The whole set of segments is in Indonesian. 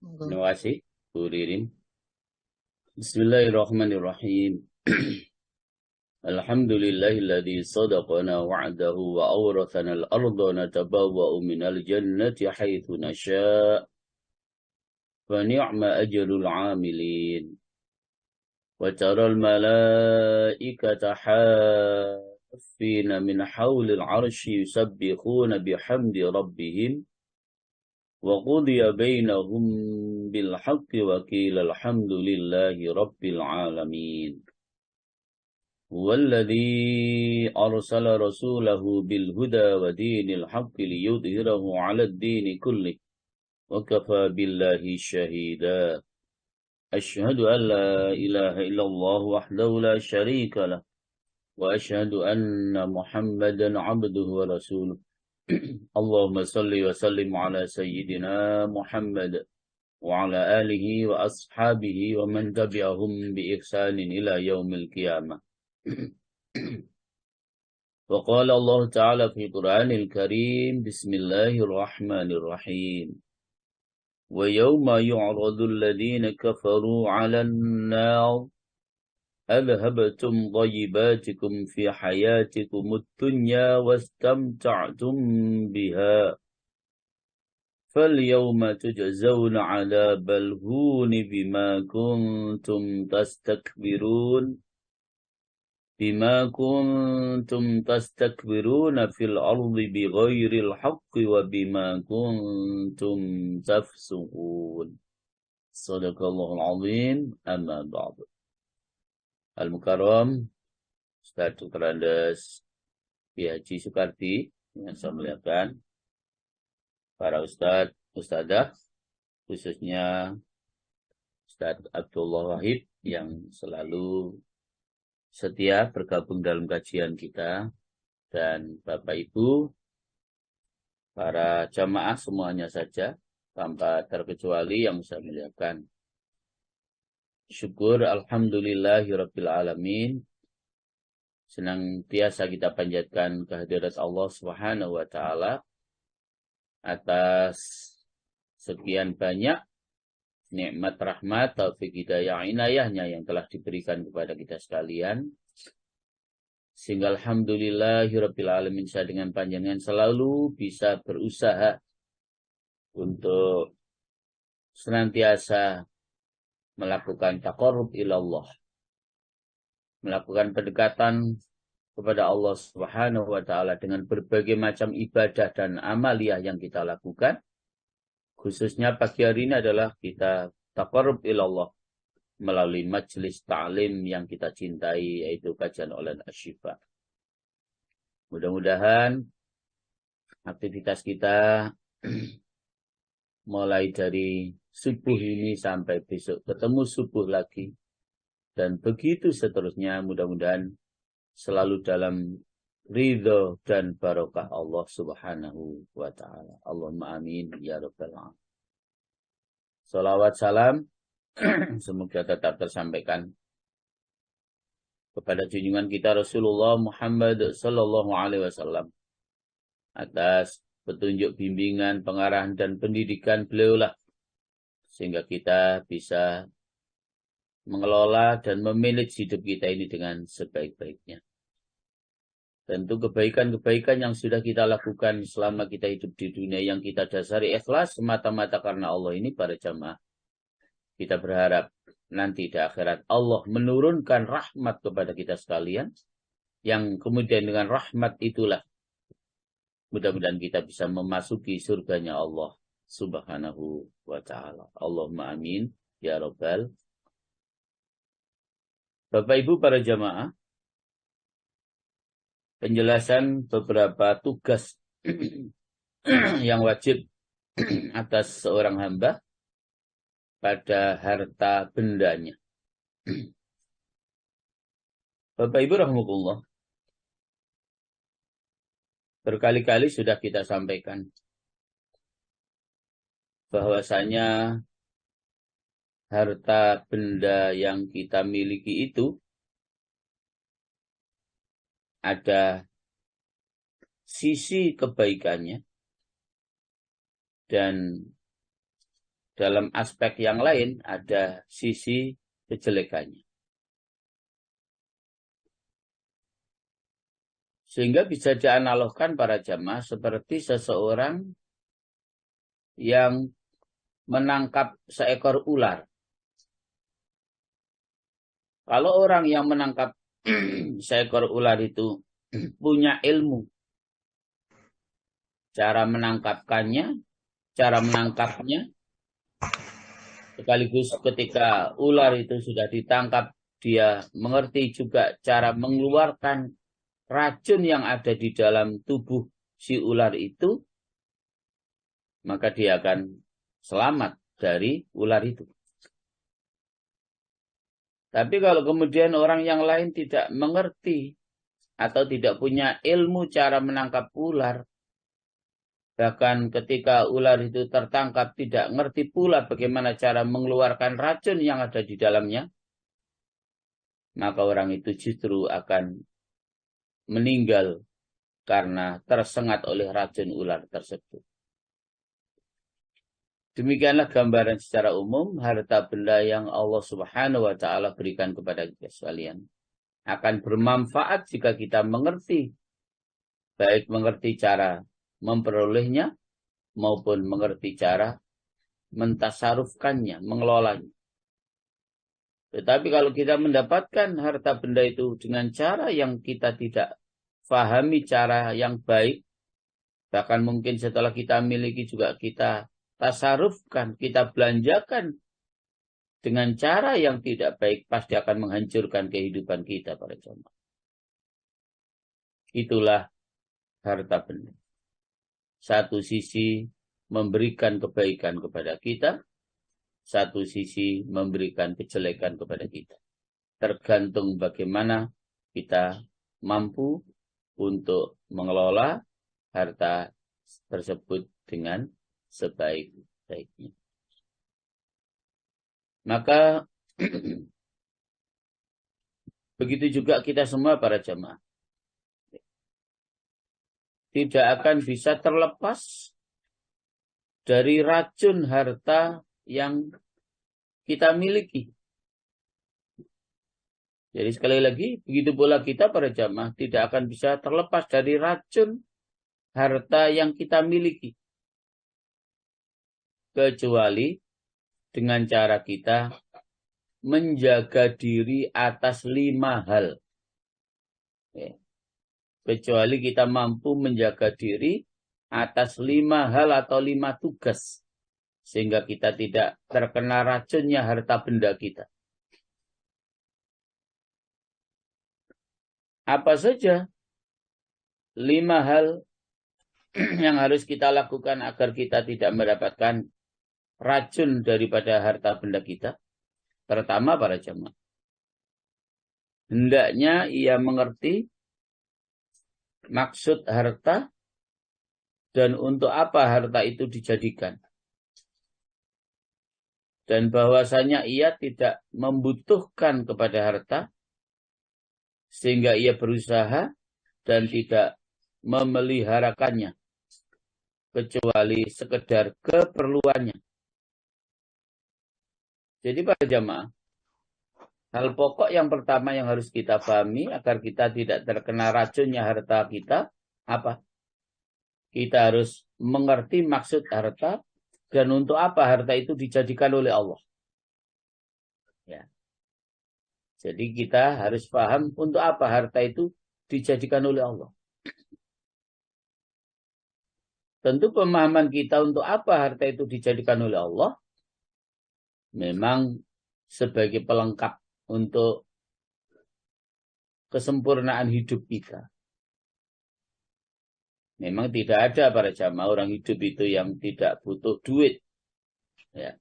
Terima kasih, Bu Ririn. Bismillahirrahmanirrahim. Alhamdulillahilladzi sadaqana wa'dahu wa awrathana al-arda natabawwa'u minal jannati haitsu nasha' wa ni'ma ajrul 'amilin. Wa taral malaikata haffina min hawlil 'arsyi yusabbihuna bihamdi rabbihim وقضي بينهم بالحق وقيل الحمد لله رب العالمين هو الذي أرسل رسوله بالهدى ودين الحق ليظهره على الدين كله وكفى بالله شهيدا أشهد أن لا إله إلا الله وحده لا شريك له وأشهد أن محمدا عبده ورسوله اللهم صل وسلم على سيدنا محمد وعلى آله وأصحابه ومن تبعهم بإحسان إلى يوم القيامة وقال الله تعالى في القرآن الكريم بسم الله الرحمن الرحيم ويوم يعرض الذين كفروا على النار أذهبتم طيباتكم في حياتكم الدنيا واستمتعتم بها فاليوم تجزون عذاب الهون بما كنتم تستكبرون في الأرض بغير الحق وبما كنتم تفسقون صدق الله العظيم أما بعد Al-Mukarram Ustaz Dr. Andes Ki Haji Soekardi yang saya muliakan, para Ustadz, Ustadzah, khususnya Ustadz Abdullah Wahid yang selalu setia bergabung dalam kajian kita, dan Bapak Ibu, para jamaah semuanya saja, tanpa terkecuali yang saya muliakan. Syukur alhamdulillahirabbil alamin. Senantiasa kita panjatkan kehadirat Allah Subhanahu wa taala atas sekian banyak nikmat rahmat taufik hidayah inayahnya yang telah diberikan kepada kita sekalian, sehingga alhamdulillahirabbil alamin saya dengan panjenengan selalu bisa berusaha untuk senantiasa melakukan taqarrub ilallah, melakukan pendekatan kepada Allah Subhanahu wa taala dengan berbagai macam ibadah dan amaliyah yang kita lakukan. Khususnya pagi hari ini adalah kita taqarrub ilallah melalui majelis ta'lim yang kita cintai, yaitu kajian online Asy-Syifa. Mudah-mudahan aktivitas kita mulai dari subuh ini sampai besok ketemu subuh lagi, dan begitu seterusnya, mudah-mudahan selalu dalam ridho dan barokah Allah Subhanahu wa ta'ala. Allahumma amin ya rabbal alamin. Salawat salam semoga tetap tersampaikan kepada junjungan kita Rasulullah Muhammad sallallahu alaihi wasallam, atas petunjuk, bimbingan, pengarahan dan pendidikan beliaulah, sehingga kita bisa mengelola dan memanage hidup kita ini dengan sebaik-baiknya. Tentu kebaikan-kebaikan yang sudah kita lakukan selama kita hidup di dunia, yang kita dasari ikhlas semata-mata karena Allah ini, para jamaah, kita berharap nanti di akhirat Allah menurunkan rahmat kepada kita sekalian, yang kemudian dengan rahmat itulah mudah-mudahan kita bisa memasuki surganya Allah Subhanahu wa ta'ala. Allahumma amin ya rabbal. Bapak Ibu para jamaah, penjelasan beberapa tugas yang wajib atas seorang hamba pada harta bendanya. Bapak Ibu rahimakumullah, berkali-kali sudah kita sampaikan bahwasanya harta benda yang kita miliki itu ada sisi kebaikannya dan dalam aspek yang lain ada sisi kejelekannya. Sehingga bisa dianalogkan para jamaah seperti seseorang yang menangkap seekor ular. Kalau orang yang menangkap seekor ular itu punya ilmu, cara menangkapnya, sekaligus ketika ular itu sudah ditangkap, dia mengerti juga cara mengeluarkan racun yang ada di dalam tubuh si ular itu, maka dia akan selamat dari ular itu. Tapi kalau kemudian orang yang lain tidak mengerti atau tidak punya ilmu cara menangkap ular, bahkan ketika ular itu tertangkap tidak ngerti pula bagaimana cara mengeluarkan racun yang ada di dalamnya, maka orang itu justru akan meninggal karena tersengat oleh racun ular tersebut. Demikianlah gambaran secara umum harta benda yang Allah Subhanahu wa taala berikan kepada kita sekalian. Akan bermanfaat jika kita mengerti, baik mengerti cara memperolehnya maupun mengerti cara mentasarufkannya, mengelolanya. Tetapi kalau kita mendapatkan harta benda itu dengan cara yang kita tidak pahami cara yang baik, bahkan mungkin setelah kita miliki juga kita tasarufkan, kita belanjakan dengan cara yang tidak baik, pasti akan menghancurkan kehidupan kita para jemaah. Itulah harta benda. Satu sisi memberikan kebaikan kepada kita, satu sisi memberikan kejelekan kepada kita. Tergantung bagaimana kita mampu untuk mengelola harta tersebut dengan sebaik-baiknya. Maka begitu juga kita semua para jemaah. Tidak akan bisa terlepas dari racun harta yang kita miliki. Jadi sekali lagi, begitu pula kita para jamaah tidak akan bisa terlepas dari racun harta yang kita miliki. Kecuali dengan cara kita menjaga diri atas 5 hal. Kecuali kita mampu menjaga diri atas 5 hal atau 5 tugas. Sehingga kita tidak terkena racunnya harta benda kita. Apa saja 5 hal yang harus kita lakukan agar kita tidak mendapatkan racun daripada harta benda kita? Pertama para jemaah, hendaknya ia mengerti maksud harta dan untuk apa harta itu dijadikan. Dan bahwasanya ia tidak membutuhkan kepada harta, sehingga ia berusaha dan tidak memeliharakannya, kecuali sekedar keperluannya. Jadi para jamaah, hal pokok yang pertama yang harus kita pahami agar kita tidak terkena racunnya harta kita, apa? Kita harus mengerti maksud harta dan untuk apa harta itu dijadikan oleh Allah. Ya. Jadi kita harus paham untuk apa harta itu dijadikan oleh Allah. Tentu pemahaman kita untuk apa harta itu dijadikan oleh Allah memang sebagai pelengkap untuk kesempurnaan hidup kita. Memang tidak ada para jamaah orang hidup itu yang tidak butuh duit. Ya.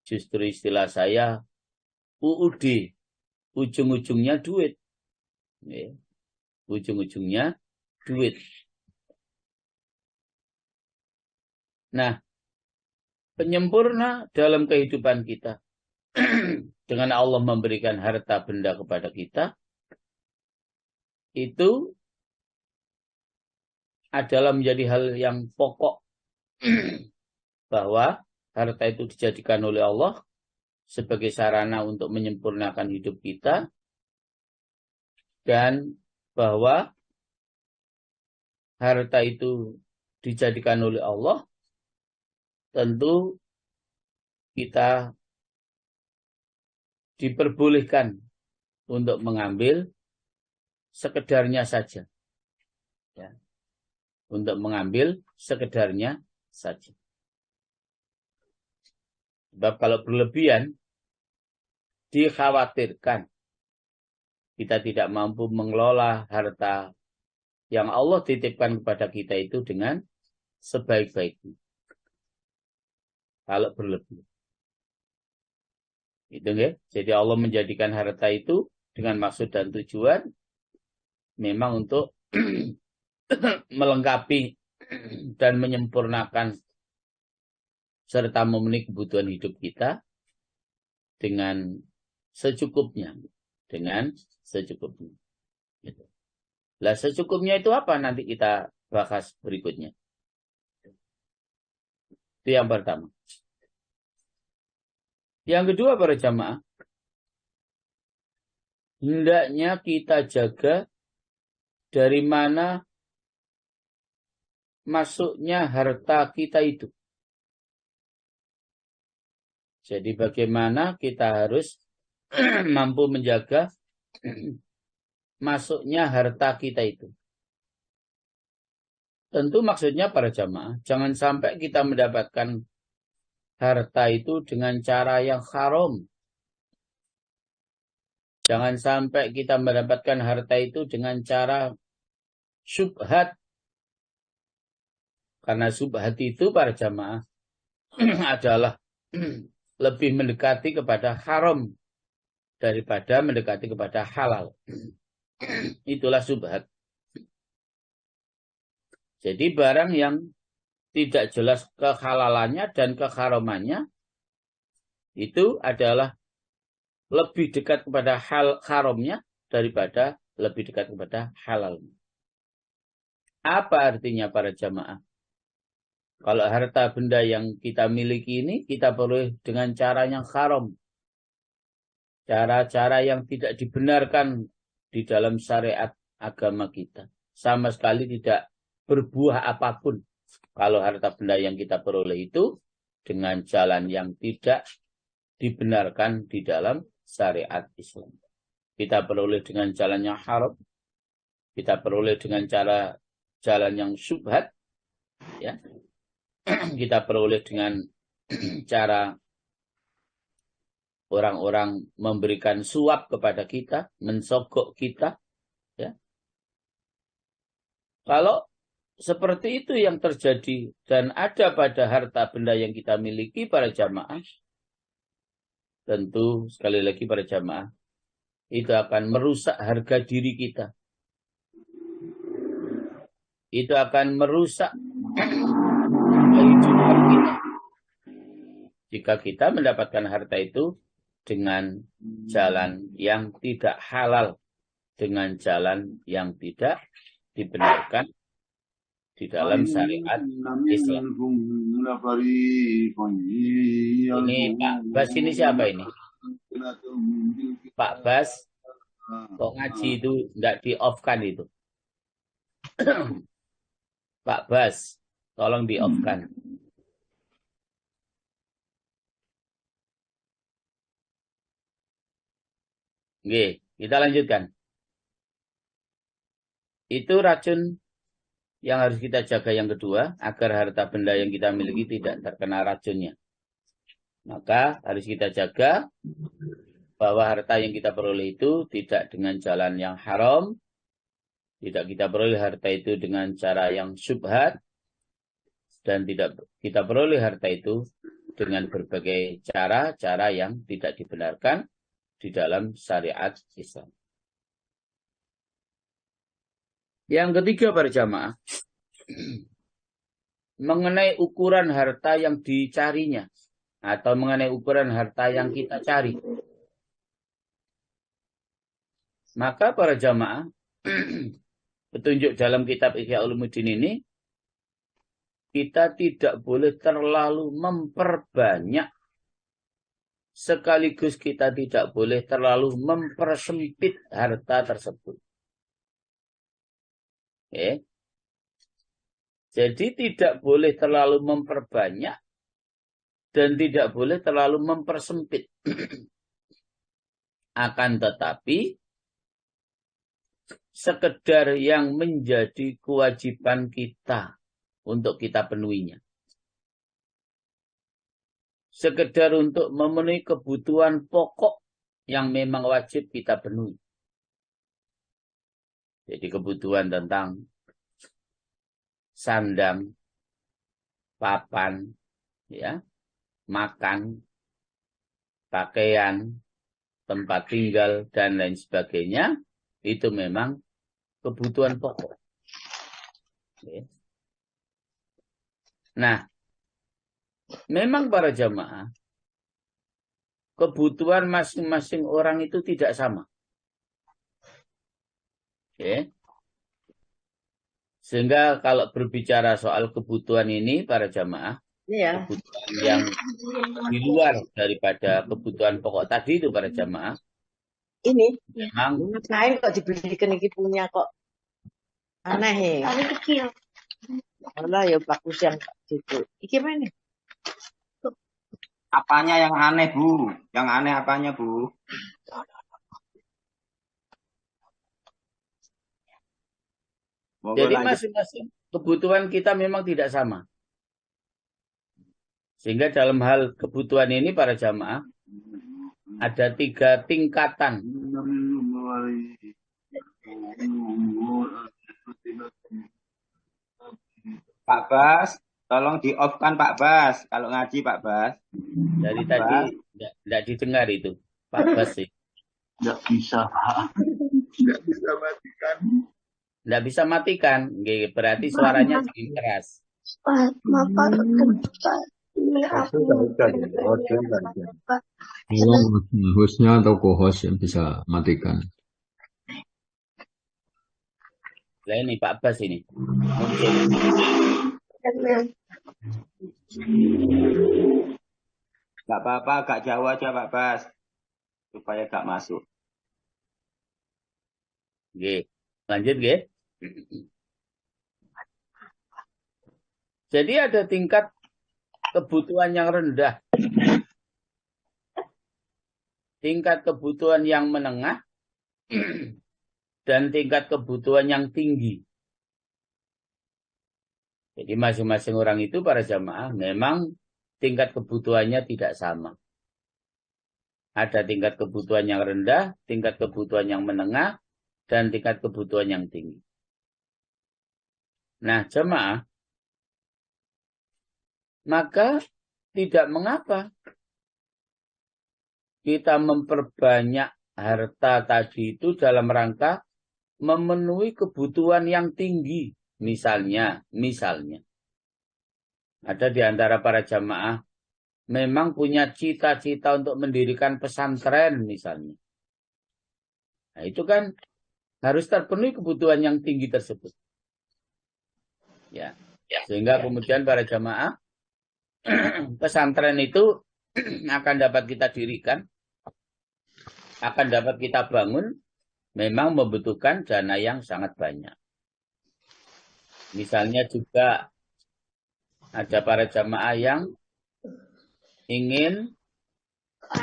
Justru istilah saya UUD, ujung-ujungnya duit. Ya. Ujung-ujungnya duit. Nah, penyempurna dalam kehidupan kita dengan Allah memberikan harta benda kepada kita itu adalah menjadi hal yang pokok bahwa harta itu dijadikan oleh Allah sebagai sarana untuk menyempurnakan hidup kita, dan bahwa harta itu dijadikan oleh Allah, tentu kita diperbolehkan untuk mengambil sekedarnya saja. Ya. Untuk mengambil sekedarnya saja. Sebab kalau berlebihan, dikhawatirkan kita tidak mampu mengelola harta yang Allah titipkan kepada kita itu dengan sebaik-baiknya. Kalau berlebihan. Itu ya. Jadi Allah menjadikan harta itu dengan maksud dan tujuan memang untuk melengkapi dan menyempurnakan serta memenuhi kebutuhan hidup kita dengan secukupnya. Dengan secukupnya. Gitu. Lah secukupnya itu apa? Nanti kita bahas berikutnya. Itu yang pertama. Yang kedua para jamaah, hendaknya kita jaga dari mana masuknya harta kita itu. Jadi bagaimana kita harus mampu menjaga masuknya harta kita itu. Tentu maksudnya para jamaah, jangan sampai kita mendapatkan harta itu dengan cara yang haram. Jangan sampai kita mendapatkan harta itu dengan cara syubhat. Karena syubhat itu para jamaah adalah lebih mendekati kepada haram daripada mendekati kepada halal. Itulah syubhat. Jadi barang yang tidak jelas kehalalannya dan keharamannya itu adalah lebih dekat kepada haramnya daripada lebih dekat kepada halalnya. Apa artinya para jamaah? Kalau harta benda yang kita miliki ini kita peroleh dengan cara yang haram. Cara-cara yang tidak dibenarkan di dalam syariat agama kita. Sama sekali tidak berbuah apapun. Kalau harta benda yang kita peroleh itu dengan jalan yang tidak dibenarkan di dalam syariat Islam. Kita peroleh dengan jalan yang haram. Kita peroleh dengan jalan yang syubhat. Ya. Kita peroleh dengan cara orang-orang memberikan suap kepada kita, mensogok kita. Ya. Kalau seperti itu yang terjadi dan ada pada harta benda yang kita miliki para jamaah, tentu sekali lagi para jamaah, itu akan merusak harga diri kita. Itu akan merusak kehidupan kita. Jika kita mendapatkan harta itu dengan jalan yang tidak halal, dengan jalan yang tidak dibenarkan di dalam syariat Islam. Ini Pak Bas ini siapa ini? Pak Bas, kok ngaji itu tidak di-off-kan itu? Pak Bas, tolong di-off-kan. Oke, kita lanjutkan. Itu racun yang harus kita jaga yang kedua, agar harta benda yang kita miliki tidak terkena racunnya. Maka harus kita jaga bahwa harta yang kita peroleh itu tidak dengan jalan yang haram, tidak kita peroleh harta itu dengan cara yang syubhat, dan tidak kita peroleh harta itu dengan berbagai cara-cara yang tidak dibenarkan di dalam syariat Islam. Yang ketiga para jamaah, mengenai ukuran harta yang dicarinya atau mengenai ukuran harta yang kita cari. Maka para jamaah, petunjuk dalam kitab Ihya Ulumuddin ini, kita tidak boleh terlalu memperbanyak, sekaligus kita tidak boleh terlalu mempersempit harta tersebut. Okay. Jadi tidak boleh terlalu memperbanyak dan tidak boleh terlalu mempersempit. Akan tetapi sekedar yang menjadi kewajiban kita untuk kita penuhinya. Sekedar untuk memenuhi kebutuhan pokok yang memang wajib kita penuhi. Jadi kebutuhan tentang sandang, papan, ya, makan, pakaian, tempat tinggal, dan lain sebagainya, itu memang kebutuhan pokok. Ya. Nah, memang para jamaah, kebutuhan masing-masing orang itu tidak sama. Okay. Sehingga kalau berbicara soal kebutuhan ini, para jamaah, kebutuhan yang di luar daripada kebutuhan pokok tadi itu, para jamaah, ini memang ngapain kok dibelikan iki punya kok aneh ya. Kecil. Malah ya bagus yang gitu. Iki mana? Apanya yang aneh, Bu? Yang aneh apanya, Bu? Jadi masing-masing kebutuhan kita memang tidak sama. Sehingga dalam hal kebutuhan ini para jamaah ada 3 tingkatan. Pak Bas, tolong di-off-kan Pak Bas. Kalau ngaji Pak Bas. Dari Pak tadi tidak didengar itu. Pak Bas sih. Tidak bisa, Pak. Tidak bisa matikan. Tidak bisa matikan. Berarti suaranya sedikit keras. Hostnya atau co-host yang bisa matikan. Nah ini Pak Bas ini. Gak apa-apa, agak jauh aja Pak Bas. Supaya gak masuk. Oke. Lanjut, Ge. Jadi ada tingkat kebutuhan yang rendah, tingkat kebutuhan yang menengah, dan tingkat kebutuhan yang tinggi. Jadi masing-masing orang itu para jamaah memang tingkat kebutuhannya tidak sama. Ada tingkat kebutuhan yang rendah, tingkat kebutuhan yang menengah, dan tingkat kebutuhan yang tinggi. Nah, jamaah, maka tidak mengapa kita memperbanyak harta tadi itu dalam rangka memenuhi kebutuhan yang tinggi. Misalnya, ada di antara para jamaah memang punya cita-cita untuk mendirikan pesantren misalnya. Nah, itu kan harus terpenuhi kebutuhan yang tinggi tersebut. Ya. Sehingga kemudian para jamaah pesantren itu akan dapat kita dirikan, akan dapat kita bangun, memang membutuhkan dana yang sangat banyak. Misalnya juga ada para jamaah yang ingin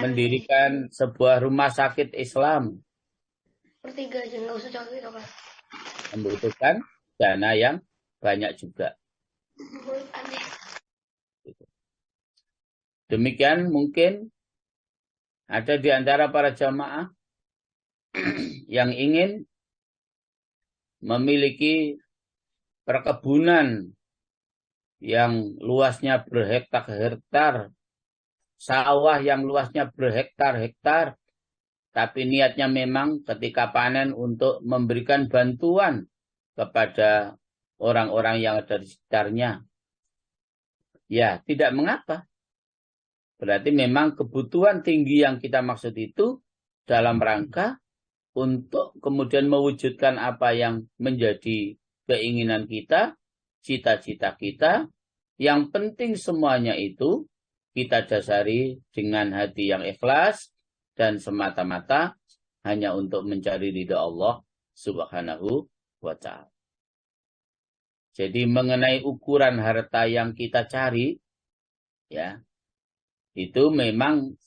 mendirikan sebuah rumah sakit Islam. Bertiga aja, nggak usah jauh itu kan. Membutuhkan dana yang banyak juga. Demikian mungkin ada di antara para jamaah yang ingin memiliki perkebunan yang luasnya berhektar-hektar, sawah yang luasnya berhektar-hektar, tapi niatnya memang ketika panen untuk memberikan bantuan kepada orang-orang yang ada di sekitarnya. Ya, tidak mengapa. Berarti memang kebutuhan tinggi yang kita maksud itu dalam rangka untuk kemudian mewujudkan apa yang menjadi keinginan kita, cita-cita kita, Yang penting semuanya itu kita dasari dengan hati yang ikhlas dan semata-mata hanya untuk mencari ridha Allah Subhanahu wa ta'ala. Jadi mengenai ukuran harta yang kita cari, ya, itu memang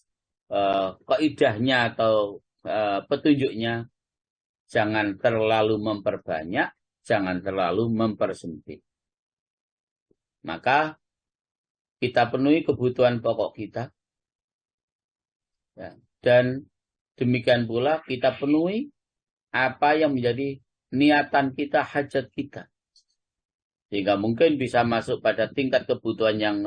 kaidahnya atau petunjuknya jangan terlalu memperbanyak, jangan terlalu mempersempit. Maka kita penuhi kebutuhan pokok kita, ya, dan demikian pula kita penuhi apa yang menjadi niatan kita, hajat kita. Sehingga mungkin bisa masuk pada tingkat kebutuhan yang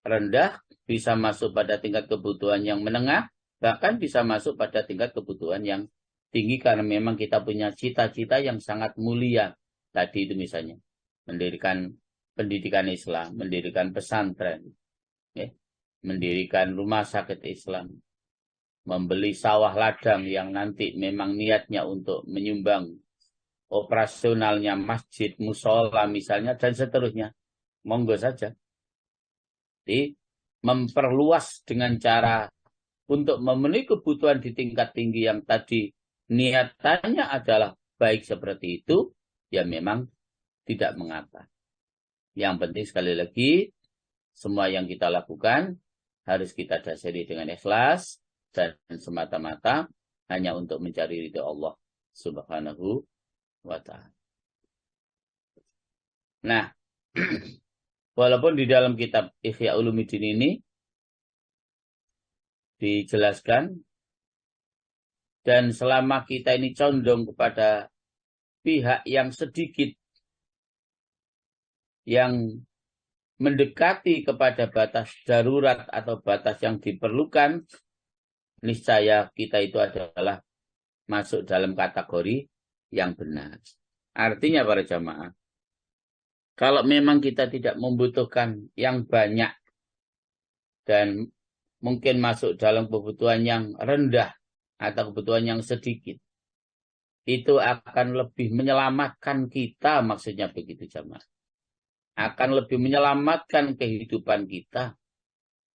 rendah, bisa masuk pada tingkat kebutuhan yang menengah, bahkan bisa masuk pada tingkat kebutuhan yang tinggi karena memang kita punya cita-cita yang sangat mulia. Tadi itu misalnya, mendirikan pendidikan Islam, mendirikan pesantren, ya, mendirikan rumah sakit Islam, membeli sawah ladang yang nanti memang niatnya untuk menyumbang operasionalnya masjid, musola misalnya, dan seterusnya. Monggo saja. Jadi, memperluas dengan cara untuk memenuhi kebutuhan di tingkat tinggi yang tadi niatannya adalah baik seperti itu, ya memang tidak mengapa. Yang penting sekali lagi, semua yang kita lakukan harus kita dasari dengan ikhlas dan semata-mata hanya untuk mencari ridha Allah Subhanahu wa ta'ala. Nah, walaupun di dalam kitab Ihya Ulumuddin ini dijelaskan, dan selama kita ini condong kepada pihak yang sedikit, yang mendekati kepada batas darurat atau batas yang diperlukan, niscaya kita itu adalah masuk dalam kategori yang benar. Artinya para jamaah, kalau memang kita tidak membutuhkan yang banyak dan mungkin masuk dalam kebutuhan yang rendah atau kebutuhan yang sedikit, itu akan lebih menyelamatkan kita, maksudnya begitu jamaah. Akan lebih menyelamatkan kehidupan kita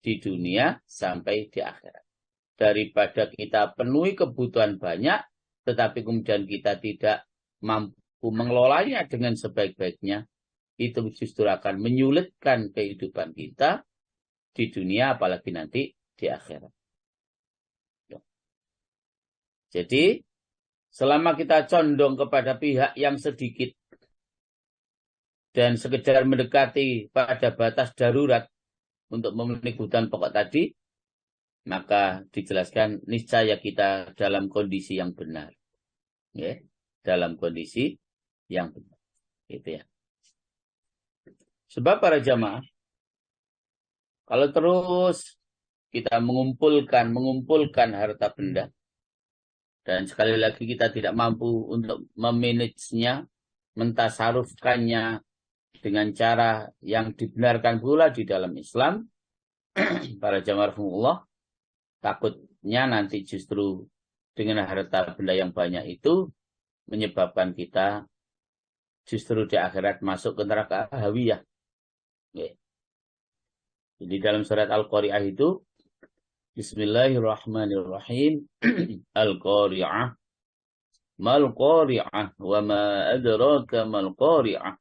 di dunia sampai di akhirat. Daripada kita penuhi kebutuhan banyak, tetapi kemudian kita tidak mampu mengelolanya dengan sebaik-baiknya, itu justru akan menyulitkan kehidupan kita di dunia, apalagi nanti di akhirat. Jadi, selama kita condong kepada pihak yang sedikit dan sekedar mendekati pada batas darurat untuk memenuhi kebutuhan pokok tadi, maka dijelaskan niscaya kita dalam kondisi yang benar. Ya, dalam kondisi yang benar. Gitu ya. Sebab para jamaah, kalau terus kita mengumpulkan harta benda, dan sekali lagi kita tidak mampu untuk memanagenya, mentasarufkannya dengan cara yang dibenarkan pula di dalam Islam, para jamaah rahimahullah, takutnya nanti justru dengan harta benda yang banyak itu menyebabkan kita justru di akhirat masuk ke neraka hawiyah. Jadi dalam surat Al-Qari'ah itu, Bismillahirrahmanirrahim, Al-Qari'ah, Mal Qari'ah, wa ma adraka mal Qari'ah,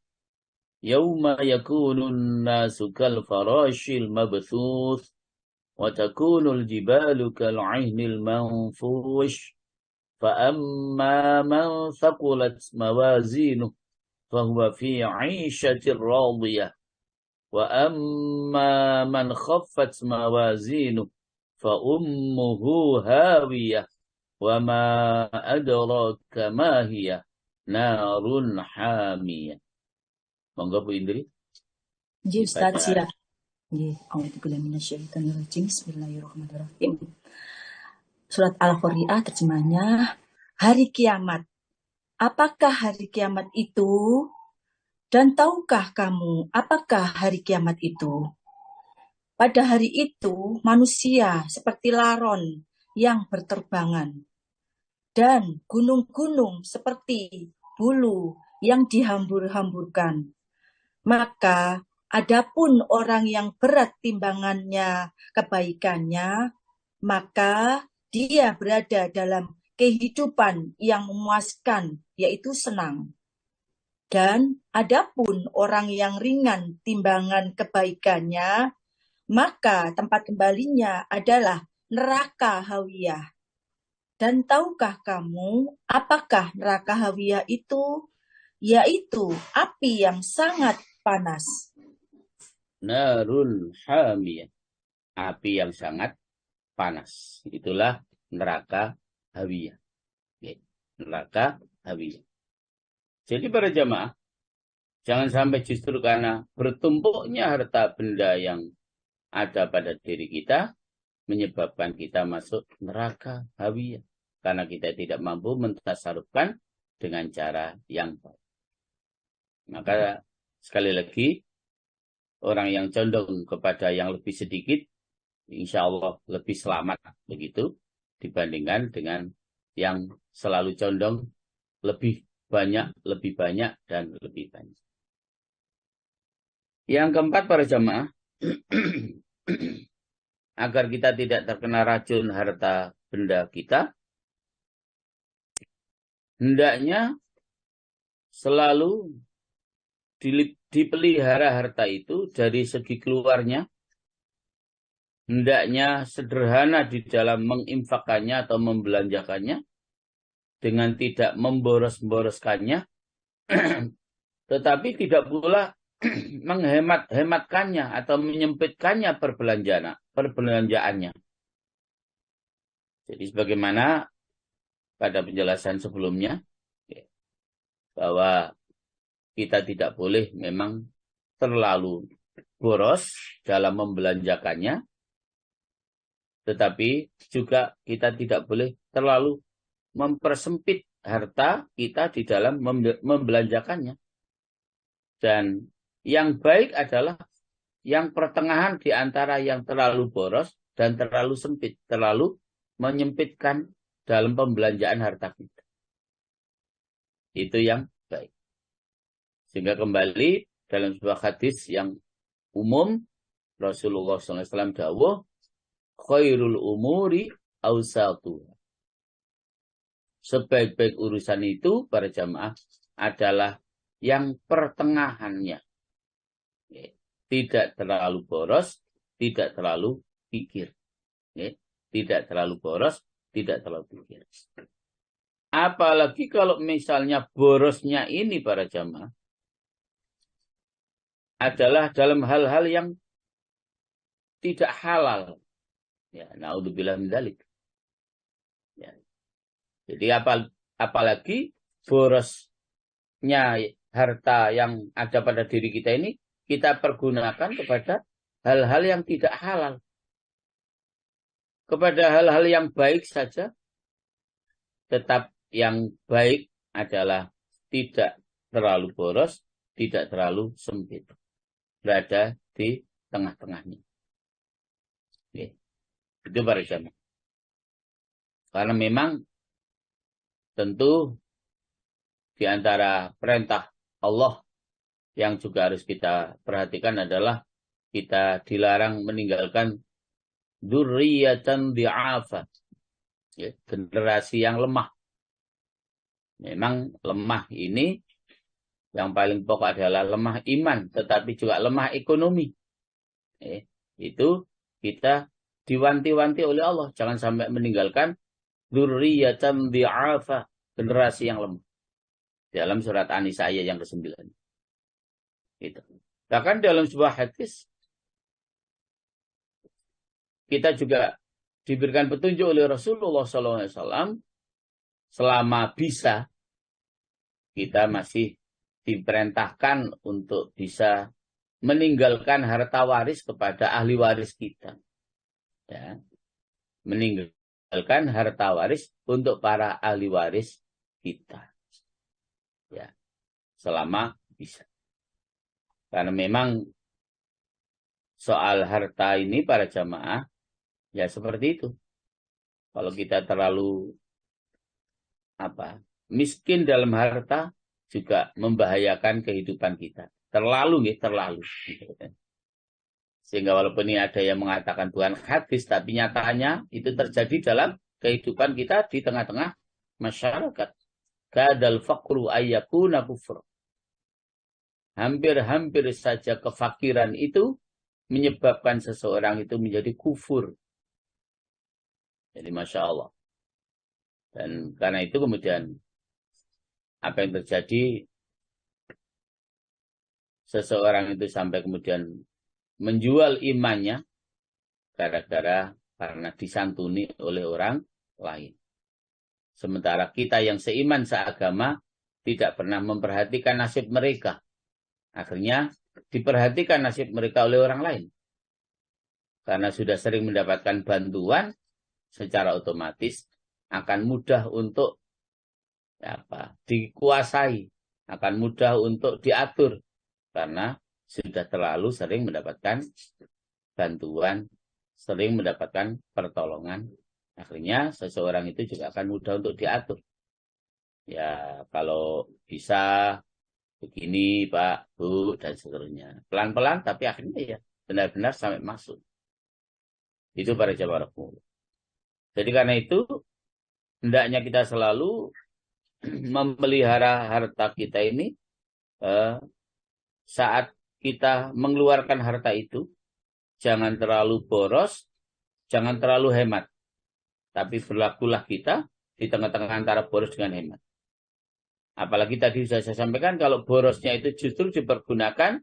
Yawma yakunun nasu kal farashil mabthuth, wa takunul jibalu kal 'ainil manfush, fa amma man thaqulat mawazinuh, fahuwa fi 'ishatir radiyah, wa amma man khaffat mawazinuh, fa ummuhu hawiyah, wa ma adraka ma hiya, narun hamiyah. Monggo Bu Indri. Nggih Ustaz, siap. Nggih, a'udzubillahi minasyaitonir rajim. Bismillahirrahmanirrahim. Surat Al-Qari'ah terjemahnya, hari kiamat. Apakah hari kiamat itu? Dan tahukah kamu apakah hari kiamat itu? Pada hari itu, manusia seperti laron yang berterbangan, dan gunung-gunung seperti bulu yang dihambur-hamburkan. Maka Adapun orang yang berat timbangannya kebaikannya, maka dia berada dalam kehidupan yang memuaskan, yaitu senang. Dan adapun orang yang ringan timbangan kebaikannya, maka tempat kembalinya adalah neraka hawiyah. Dan tahukah kamu apakah neraka hawiyah itu? Yaitu api yang sangat panas. Narul hamiyah. Api yang sangat panas. Itulah neraka hawiyah. Oke. Neraka hawiyah. Jadi para jamaah, jangan sampai justru karena bertumpuknya harta benda yang ada pada diri kita, menyebabkan kita masuk neraka hawiyah. Karena kita tidak mampu mentasarufkan dengan cara yang baik. Maka sekali lagi, orang yang condong kepada yang lebih sedikit, insya Allah lebih selamat begitu, dibandingkan dengan yang selalu condong lebih banyak, dan lebih banyak. Yang keempat para jamaah, agar kita tidak terkena racun harta benda kita, hendaknya selalu dipelihara harta itu dari segi keluarnya, hendaknya sederhana di dalam menginfakkannya atau membelanjakannya, dengan tidak memboros-boroskannya, tetapi tidak pula menghemat-hematkannya atau menyempitkannya perbelanjaannya. Jadi sebagaimana pada penjelasan sebelumnya, bahwa kita tidak boleh memang terlalu boros dalam membelanjakannya, tetapi juga kita tidak boleh terlalu mempersempit harta kita di dalam membelanjakannya. Dan yang baik adalah yang pertengahan di antara yang terlalu boros dan terlalu sempit, terlalu menyempitkan dalam pembelanjaan harta kita. Itu yang baik. Sehingga kembali dalam sebuah hadis yang umum, Rasulullah SAW dawuh, khairul umuri awsatuha. Sebaik-baik urusan itu, para jamaah, adalah yang pertengahannya. Tidak terlalu boros, tidak terlalu pikir. Tidak terlalu boros, tidak terlalu pikir. Apalagi kalau misalnya borosnya ini, para jamaah, adalah dalam hal-hal yang tidak halal. Ya, naudzubillah min dzalik. Ya. Jadi apalagi borosnya harta yang ada pada diri kita ini kita pergunakan kepada hal-hal yang tidak halal. Kepada hal-hal yang baik saja, tetap yang baik adalah tidak terlalu boros, tidak terlalu sempit. Berada di tengah-tengahnya. Oke. Itu para jamaah. Karena memang tentu di antara perintah Allah yang juga harus kita perhatikan adalah kita dilarang meninggalkan dzurriyyatan dhi'afa, ya, generasi yang lemah. Memang lemah ini yang paling pokok adalah lemah iman, tetapi juga lemah ekonomi. Itu kita diwanti-wanti oleh Allah, jangan sampai meninggalkan dzurriyyatan dhi'afa, generasi yang lemah. Dalam surat An-Nisa ayat yang ke-9. Itu. Bahkan dalam sebuah hadis kita juga diberikan petunjuk oleh Rasulullah SAW, selama bisa kita masih diperintahkan untuk bisa meninggalkan harta waris kepada ahli waris kita. Ya. Meninggalkan harta waris untuk para ahli waris kita. Ya. Selama bisa. Karena memang soal harta ini para jamaah ya seperti itu. Kalau kita terlalu miskin dalam harta juga membahayakan kehidupan kita. terlalu. Sehingga walaupun ini ada yang mengatakan bukan hadis, tapi nyatanya itu terjadi dalam kehidupan kita di tengah-tengah masyarakat. Kadal faqru ayyakuna kufur. Hampir-hampir saja kefakiran itu menyebabkan seseorang itu menjadi kufur. Jadi Masya Allah. Dan karena itu kemudian apa yang terjadi, seseorang itu sampai kemudian menjual imannya karena disantuni oleh orang lain. Sementara kita yang seiman seagama tidak pernah memperhatikan nasib mereka. Akhirnya diperhatikan nasib mereka oleh orang lain. Karena sudah sering mendapatkan bantuan, secara otomatis akan mudah untuk dikuasai, akan mudah untuk diatur. Karena sudah terlalu sering mendapatkan bantuan, sering mendapatkan pertolongan. Akhirnya seseorang itu juga akan mudah untuk diatur. Ya, kalau bisa begini Pak, Bu, dan seterusnya. Pelan-pelan, tapi akhirnya ya benar-benar sampai masuk. Itu para jamaah. Jadi karena itu, hendaknya kita selalu memelihara harta kita ini saat kita mengeluarkan harta itu, jangan terlalu boros, jangan terlalu hemat. Tapi berlakulah kita di tengah-tengah antara boros dengan hemat. Apalagi tadi sudah saya sampaikan, kalau borosnya itu justru dipergunakan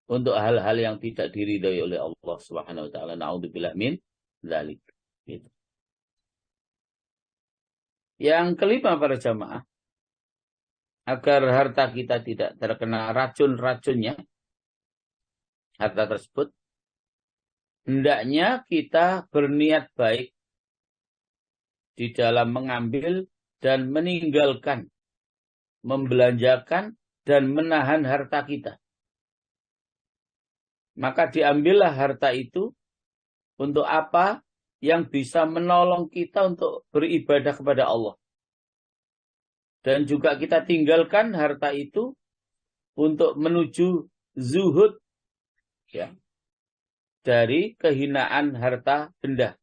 untuk hal-hal yang tidak diridhoi oleh Allah Subhanahu wa taala. Na'udzubillah min dzalik. Gitu. Yang kelima para jamaah, agar harta kita tidak terkena racun-racunnya, harta tersebut, hendaknya kita berniat baik di dalam mengambil dan meninggalkan, membelanjakan dan menahan harta kita. Maka diambillah harta itu untuk apa yang bisa menolong kita untuk beribadah kepada Allah. Dan juga kita tinggalkan harta itu untuk menuju zuhud, ya, dari kehinaan harta benda.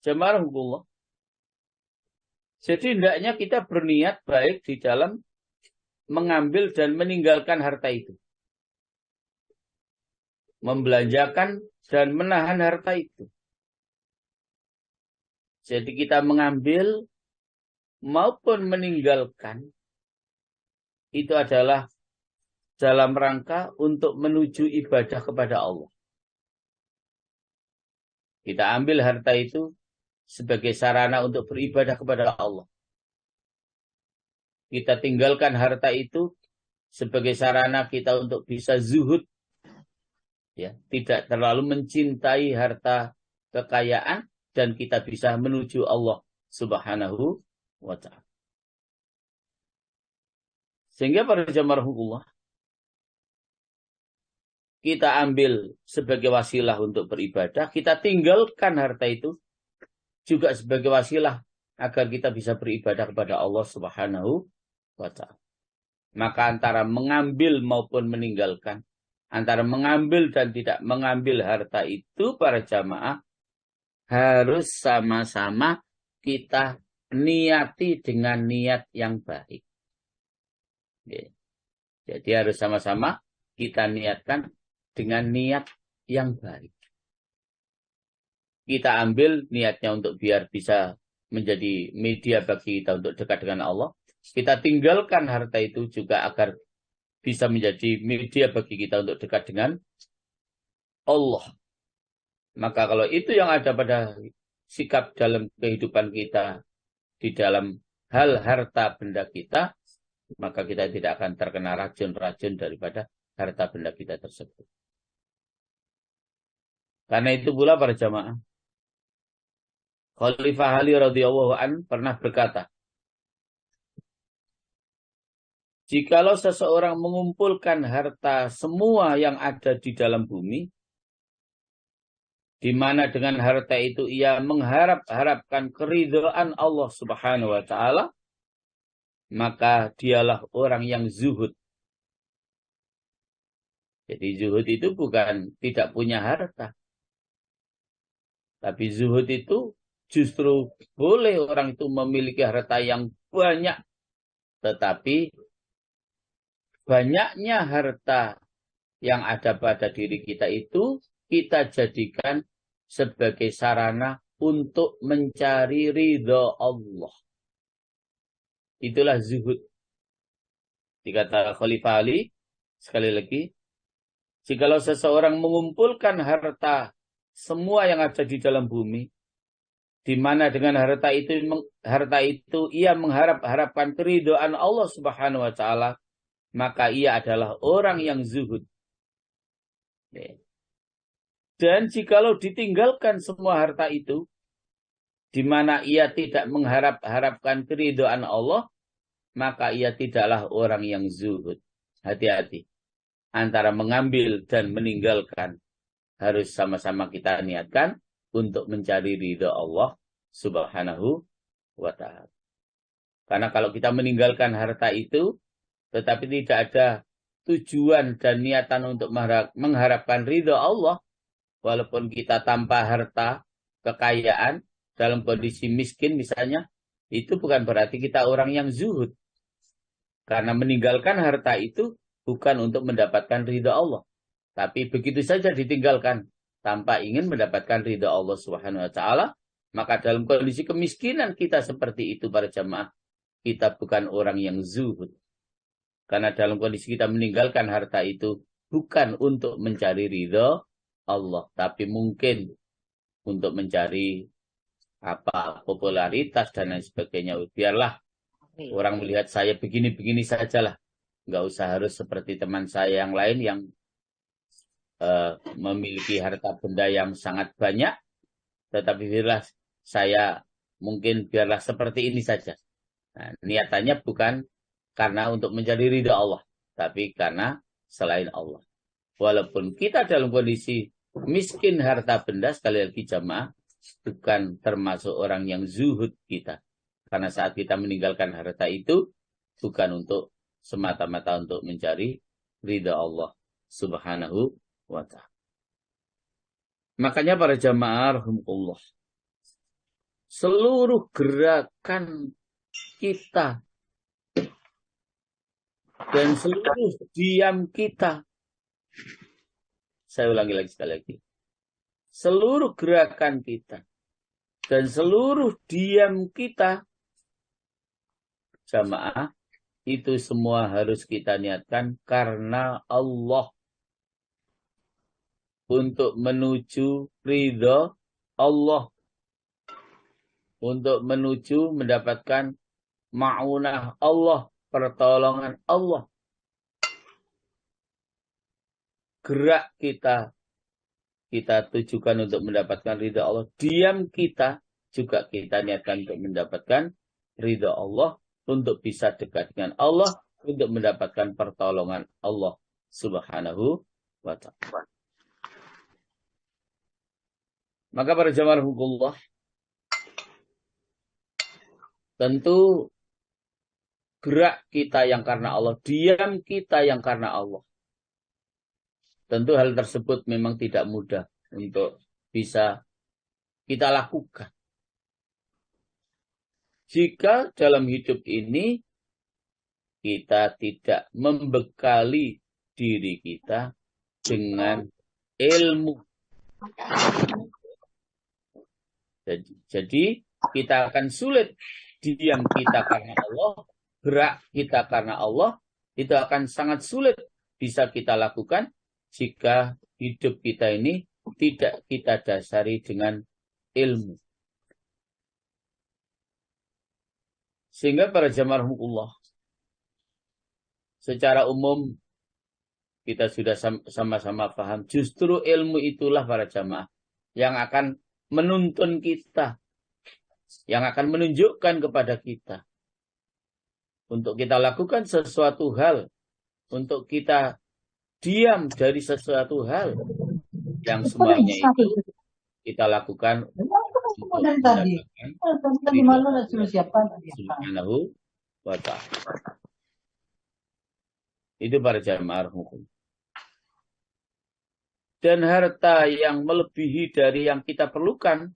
Jamaah hukumullah. Jadi hendaknya kita berniat baik di dalam mengambil dan meninggalkan harta itu. Membelanjakan dan menahan harta itu. Jadi kita mengambil maupun meninggalkan itu adalah dalam rangka untuk menuju ibadah kepada Allah. Kita ambil harta itu sebagai sarana untuk beribadah kepada Allah. Kita tinggalkan harta itu sebagai sarana kita untuk bisa zuhud. Ya, tidak terlalu mencintai harta kekayaan dan kita bisa menuju Allah Subhanahu wa ta'ala. Sehingga para jamaah hukumullah, kita ambil sebagai wasilah untuk beribadah, kita tinggalkan harta itu juga sebagai wasilah agar kita bisa beribadah kepada Allah Subhanahu wa ta'ala. Maka antara mengambil maupun meninggalkan, antara mengambil dan tidak mengambil harta itu para jamaah harus sama-sama kita niati dengan niat yang baik. Jadi harus sama-sama kita niatkan dengan niat yang baik. Kita ambil niatnya untuk biar bisa menjadi media bagi kita untuk dekat dengan Allah. Kita tinggalkan harta itu juga agar bisa menjadi media bagi kita untuk dekat dengan Allah. Maka kalau itu yang ada pada sikap dalam kehidupan kita, di dalam hal harta benda kita, maka kita tidak akan terkena racun-racun daripada harta benda kita tersebut. Karena itu pula para jamaah, Khalifah Ali radhiyallahu an pernah berkata, jikalau seseorang mengumpulkan harta semua yang ada di dalam bumi, di mana dengan harta itu ia mengharapkan keridhaan Allah Subhanahu wa ta'ala, maka dialah orang yang zuhud. Jadi zuhud itu bukan tidak punya harta. Tapi zuhud itu justru boleh orang itu memiliki harta yang banyak. Tetapi banyaknya harta yang ada pada diri kita itu kita jadikan sebagai sarana untuk mencari ridha Allah. Itulah zuhud. Dikata Khalifah Ali, sekali lagi, jikalau seseorang mengumpulkan harta semua yang ada di dalam bumi, di mana dengan harta itu ia mengharapkan keridhaan Allah Subhanahu wa taala, maka ia adalah orang yang zuhud. Dan jikalau ditinggalkan semua harta itu, di mana ia tidak mengharapkan keridhaan Allah, maka ia tidaklah orang yang zuhud. Hati-hati. Antara mengambil dan meninggalkan harus sama-sama kita niatkan untuk mencari ridha Allah Subhanahu wa ta'ala. Karena kalau kita meninggalkan harta itu, tetapi tidak ada tujuan dan niatan untuk mengharapkan ridha Allah, walaupun kita tanpa harta, kekayaan, dalam kondisi miskin misalnya, itu bukan berarti kita orang yang zuhud. Karena meninggalkan harta itu bukan untuk mendapatkan ridha Allah. Tapi begitu saja ditinggalkan tanpa ingin mendapatkan ridha Allah Subhanahu wa taala, maka dalam kondisi kemiskinan kita seperti itu para jamaah, kita bukan orang yang zuhud. Karena dalam kondisi kita meninggalkan harta itu bukan untuk mencari ridha Allah, tapi mungkin untuk mencari popularitas dan lain sebagainya. Biarlah orang melihat saya begini-begini sajalah. Nggak usah harus seperti teman saya yang lain yang memiliki harta benda yang sangat banyak. Tetapi biarlah saya biarlah seperti ini saja. Nah, niatannya bukan karena untuk mencari ridha Allah, tapi karena selain Allah. Walaupun kita dalam kondisi miskin harta benda, sekali lagi jamaah, bukan termasuk orang yang zuhud kita. Karena saat kita meninggalkan harta itu, bukan untuk semata-mata untuk mencari ridha Allah Subhanahu wa ta'ala. Makanya para jamaah rahimahullah, seluruh gerakan kita dan seluruh diam kita, saya ulangi lagi sekali lagi, seluruh gerakan kita dan seluruh diam kita, jamaah, itu semua harus kita niatkan karena Allah, untuk menuju ridha Allah, untuk menuju mendapatkan ma'unah Allah, pertolongan Allah. Gerak kita tujukan untuk mendapatkan ridha Allah. Diam kita juga kita niatkan untuk mendapatkan ridha Allah, untuk bisa dekat dengan Allah, untuk mendapatkan pertolongan Allah Subhanahu wa ta'ala. Maka para jamaah rahimahullah, tentu gerak kita yang karena Allah, diam kita yang karena Allah. Tentu hal tersebut memang tidak mudah untuk bisa kita lakukan. Jika dalam hidup ini kita tidak membekali diri kita dengan ilmu. Jadi kita akan sulit. Diam kita karena Allah, gerak kita karena Allah, itu akan sangat sulit bisa kita lakukan jika hidup kita ini tidak kita dasari dengan ilmu. Sehingga para jamaah rahimahullah, secara umum kita sudah sama-sama paham, justru ilmu itulah para jamaah yang akan menuntun kita, yang akan menunjukkan kepada kita untuk kita lakukan sesuatu hal, untuk kita diam dari sesuatu hal yang semuanya itu kita lakukan untuk mendapatkan Subhanahu wa ta'ala. Itu para jamaah hukum. Dan harta yang melebihi dari yang kita perlukan,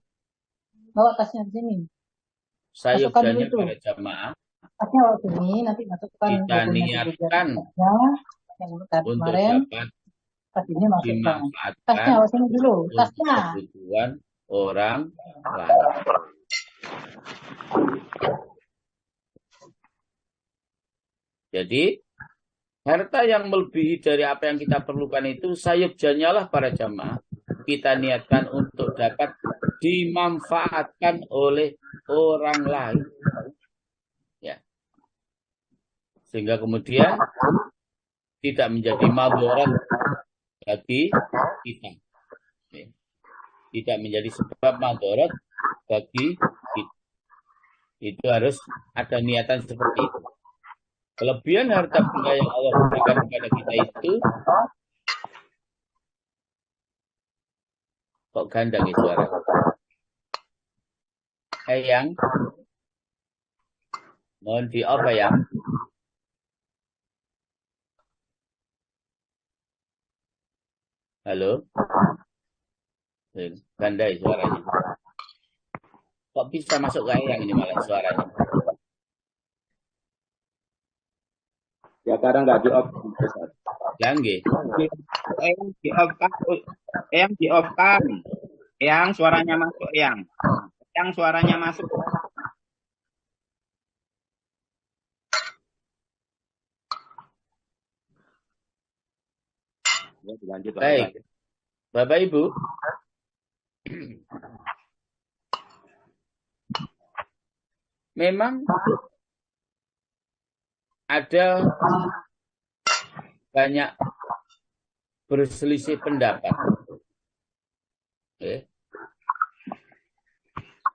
Bawa tasnya di sini. Masukkan dulu sayup itu. para jamaah, Tasnya bawa sini, nanti masukkan kita bukunya dulu. niatkan Yang dulu tadi untuk kemarin, dapat tas ini masukkan. Tasnya dimanfaatkan bawa sini dulu. untuk Tasnya. kebutuhan orang lain. Jadi, harta yang melebihi dari apa yang kita perlukan itu sayupjanya lah para jamaah. Kita niatkan untuk dapat dimanfaatkan oleh orang lain. Ya. Sehingga kemudian tidak menjadi madharat bagi kita. Ya. Tidak menjadi sebab madharat bagi kita. Itu harus ada niatan seperti itu. Kelebihan harta benda yang Allah berikan kepada kita itu kok ganda nih suara. Yang mohon di apa ya? Halo? Ganda suaranya. Kok bisa masuk ke yang ini malah suaranya? Ya karena nggak di-off. Langge. Yang di-off-kan. Yang di-off-kan. Yang suaranya masuk yang. Yang suaranya masuk. Ya, dilanjut. Baik. Bapak Ibu. Memang ada banyak berselisih pendapat. Oke.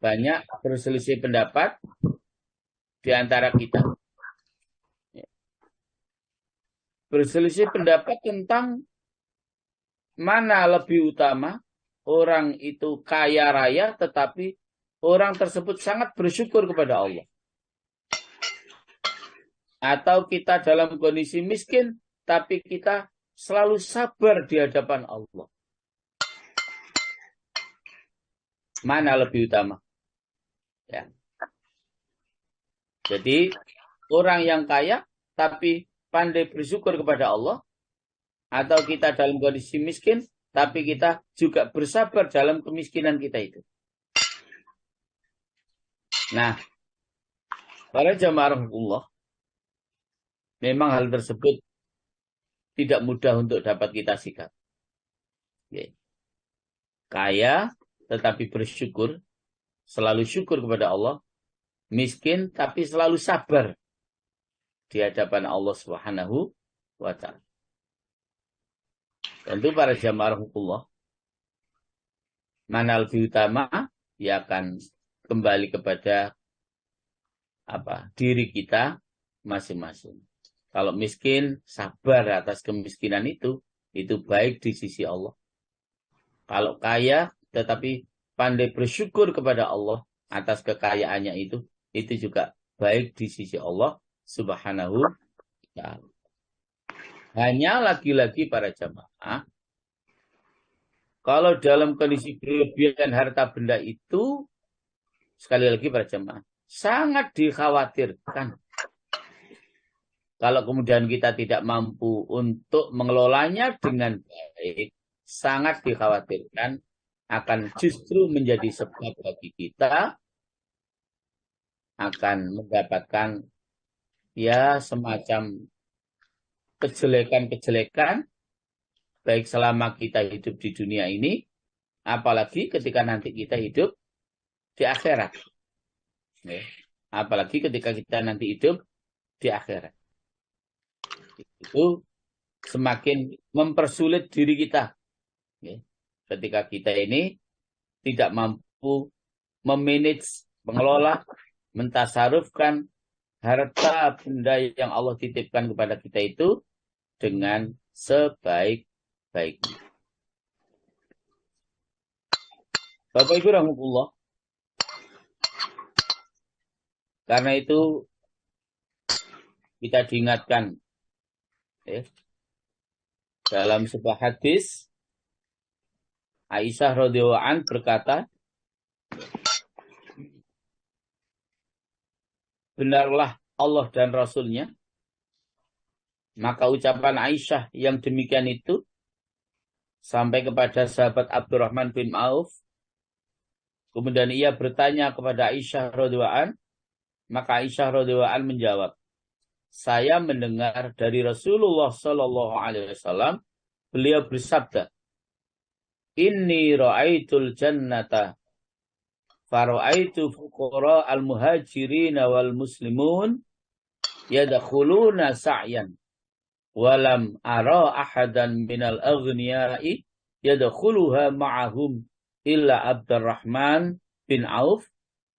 Banyak berselisih pendapat di antara kita. Berselisih pendapat tentang mana lebih utama, orang itu kaya raya tetapi orang tersebut sangat bersyukur kepada Allah. Atau kita dalam kondisi miskin, tapi kita selalu sabar di hadapan Allah. Mana lebih utama? Ya. Jadi, orang yang kaya, tapi pandai bersyukur kepada Allah. Atau kita dalam kondisi miskin, tapi kita juga bersabar dalam kemiskinan kita itu. Nah, para jamaah Allah, memang hal tersebut tidak mudah untuk dapat kita sikap. Kaya tetapi bersyukur, selalu syukur kepada Allah. Miskin tapi selalu sabar di hadapan Allah Subhanahu wa ta'ala. Tentu para jamaah Allah, mana lebih utama, ya akan kembali kepada diri kita masing-masing. Kalau miskin, sabar atas kemiskinan itu baik di sisi Allah. Kalau kaya, tetapi pandai bersyukur kepada Allah atas kekayaannya itu juga baik di sisi Allah Subhanahu wa ta'ala. Hanya lagi-lagi para jamaah, kalau dalam kondisi berlebihan harta benda itu, sekali lagi para jamaah, sangat dikhawatirkan. Kalau kemudian kita tidak mampu untuk mengelolanya dengan baik, sangat dikhawatirkan akan justru menjadi sebab bagi kita akan mendapatkan ya semacam kejelekan-kejelekan baik selama kita hidup di dunia ini, apalagi ketika nanti kita hidup di akhirat. Apalagi ketika kita nanti hidup di akhirat. Itu semakin mempersulit diri kita. Ketika kita ini tidak mampu memanage, mengelola, mentasarufkan harta benda yang Allah titipkan kepada kita itu dengan sebaik-baiknya. Bapak Ibu rahmatullah. Karena itu kita diingatkan dalam sebuah hadis Aisyah radhiyallahu an berkata, benarlah Allah dan Rasulnya. Maka ucapan Aisyah yang demikian itu sampai kepada sahabat Abdurrahman bin Auf. Kemudian ia bertanya kepada Aisyah radhiyallahu an, maka Aisyah radhiyallahu an menjawab, saya mendengar dari Rasulullah sallallahu alaihi wasallam, beliau bersabda, inni ra'aitul jannata fara'aitu fuqara al-muhajirin wal muslimun yadkhuluna sa'yan walam ara ahadan minal aghniyai yadkhuluha ma'ahum illa Abdurrahman bin Auf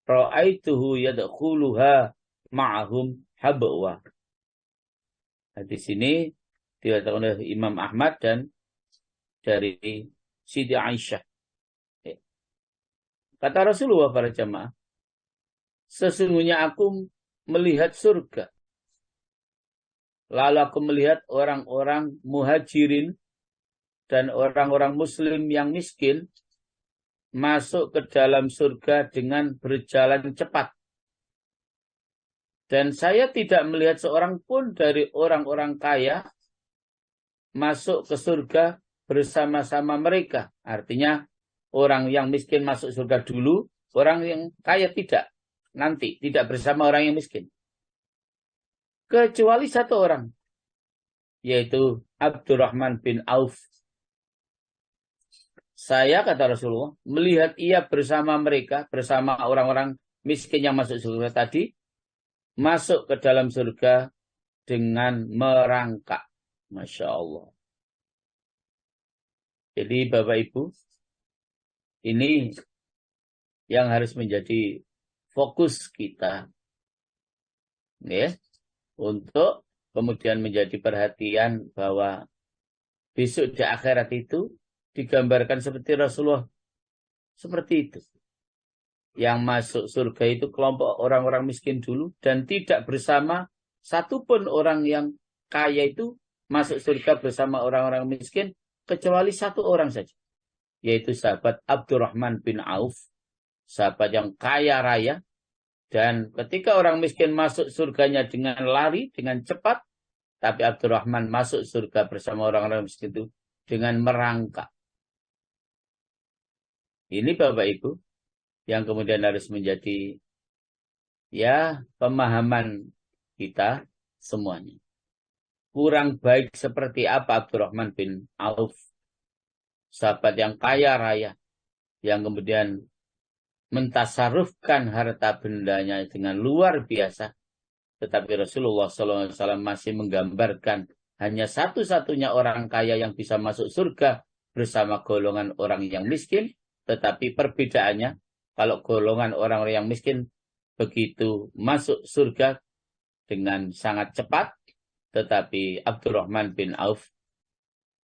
ra'aituhu yadkhuluha ma'ahum habwa. Hadis ini diriwayatkan oleh Imam Ahmad dan dari Siti Aisyah. Kata Rasulullah para jamaah, sesungguhnya aku melihat surga. Lalu aku melihat orang-orang muhajirin dan orang-orang muslim yang miskin masuk ke dalam surga dengan berjalan cepat. Dan saya tidak melihat seorang pun dari orang-orang kaya masuk ke surga bersama-sama mereka. Artinya orang yang miskin masuk surga dulu, orang yang kaya tidak. Nanti tidak bersama orang yang miskin. Kecuali satu orang, yaitu Abdurrahman bin Auf. Saya, kata Rasulullah, melihat ia bersama mereka, bersama orang-orang miskin yang masuk surga tadi, masuk ke dalam surga dengan merangkak. Masya Allah. Jadi Bapak Ibu, ini yang harus menjadi fokus kita. Ya, untuk kemudian menjadi perhatian bahwa besok di akhirat itu digambarkan seperti Rasulullah. Seperti itu. Yang masuk surga itu kelompok orang-orang miskin dulu dan tidak bersama satupun orang yang kaya itu masuk surga bersama orang-orang miskin kecuali satu orang saja, yaitu sahabat Abdurrahman bin Auf, sahabat yang kaya raya. Dan ketika orang miskin masuk surganya dengan lari, dengan cepat, tapi Abdurrahman masuk surga bersama orang-orang miskin itu dengan merangkak. Ini Bapak Ibu yang kemudian harus menjadi pemahaman kita semuanya. Kurang baik seperti apa Abdurrahman bin Auf, sahabat yang kaya raya, yang kemudian mentasarufkan harta bendanya dengan luar biasa. Tetapi Rasulullah SAW masih menggambarkan hanya satu-satunya orang kaya yang bisa masuk surga bersama golongan orang yang miskin. Tetapi perbedaannya, kalau golongan orang-orang yang miskin begitu masuk surga dengan sangat cepat, tetapi Abdurrahman bin Auf